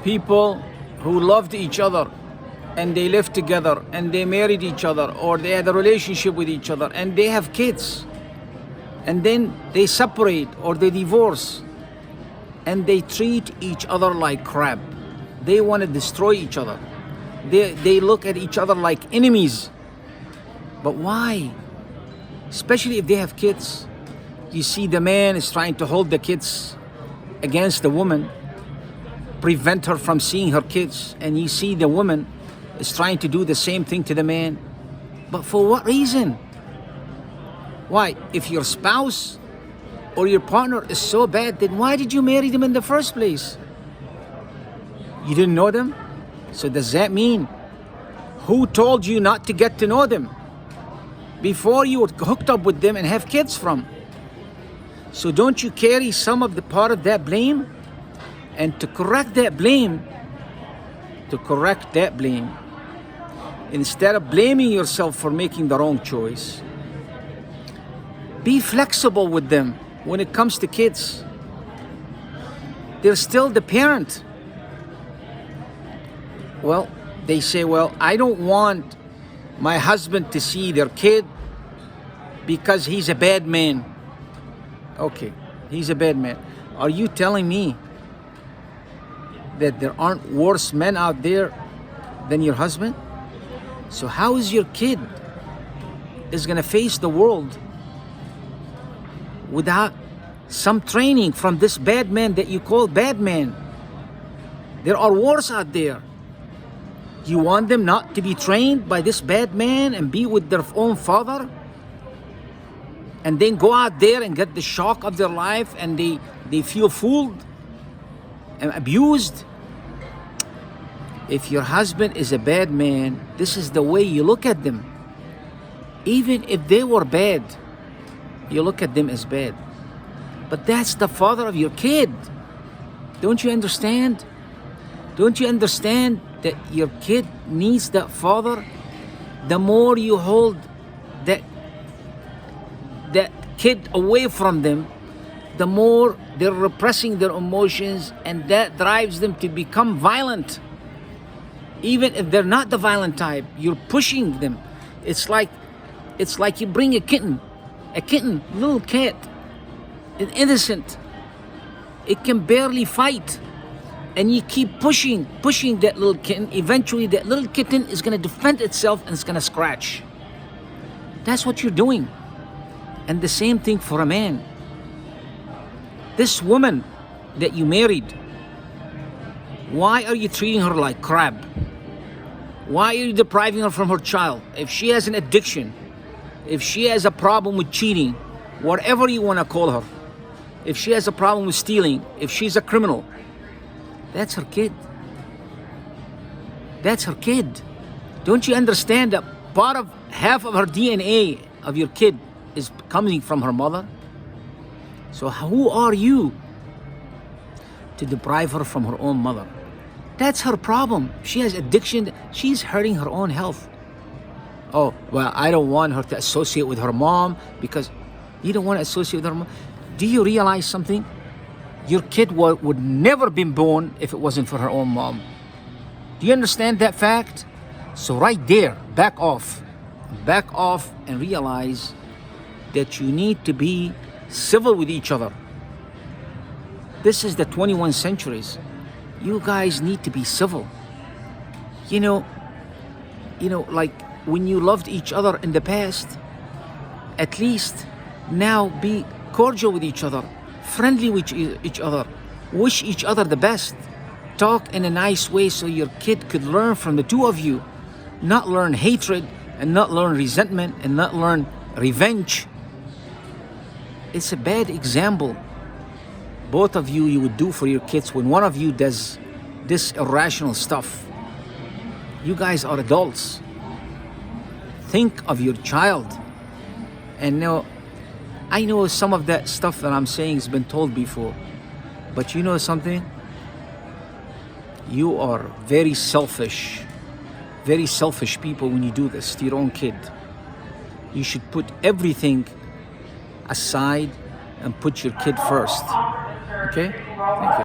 people who loved each other and they lived together and they married each other or they had a relationship with each other and they have kids and then they separate or they divorce and they treat each other like crap. They want to destroy each other. They look at each other like enemies. But why? Especially if they have kids. You see the man is trying to hold the kids against the woman, prevent her from seeing her kids, and you see the woman is trying to do the same thing to the man. But for what reason? Why? If your spouse or your partner is so bad, then why did you marry them in the first place? You didn't know them? So does that mean who told you not to get to know them before you were hooked up with them and have kids from? So don't you carry some of the part of that blame? And to correct that blame, instead of blaming yourself for making the wrong choice, be flexible with them when it comes to kids. They're still the parent. Well, they say, well, I don't want my husband to see their kid because he's a bad man. Okay, he's a bad man. Are you telling me that there aren't worse men out there than your husband? So how is your kid is gonna face the world without some training from this bad man that you call bad man? There are worse out there. You want them not to be trained by this bad man and be with their own father? And then go out there and get the shock of their life and they feel fooled and abused? If your husband is a bad man, this is the way you look at them. Even if they were bad, you look at them as bad. But that's the father of your kid. Don't you understand? Don't you understand that your kid needs that father? The more you hold that kid away from them, the more they're repressing their emotions, and that drives them to become violent. Even if they're not the violent type, you're pushing them. It's like you bring a kitten, little cat, an innocent. It can barely fight. And you keep pushing that little kitten. Eventually that little kitten is gonna defend itself and it's gonna scratch. That's what you're doing. And the same thing for a man. This woman that you married, why are you treating her like crap? Why are you depriving her from her child? If she has an addiction, if she has a problem with cheating, whatever you want to call her, if she has a problem with stealing, if she's a criminal, that's her kid. That's her kid. Don't you understand that half of her DNA of your kid is coming from her mother? So who are you to deprive her from her own mother? That's her problem. She has addiction. She's hurting her own health. Oh, well, I don't want her to associate with her mom because you don't want to associate with her mom. Do you realize something? Your kid would never been born if it wasn't for her own mom. Do you understand that fact? So right there, back off and realize that you need to be civil with each other. This is the 21st centuries. You guys need to be civil. You know, like when you loved each other in the past, at least now be cordial with each other, friendly with each other, wish each other the best, talk in a nice way so your kid could learn from the two of you, not learn hatred and not learn resentment and not learn revenge. It's a bad example. Both of you would do for your kids when one of you does this irrational stuff. You guys are adults. Think of your child. And now, I know some of that stuff that I'm saying has been told before, but you know something? You are very selfish people when you do this to your own kid. You should put everything aside and put your kid first. Okay? Thank you.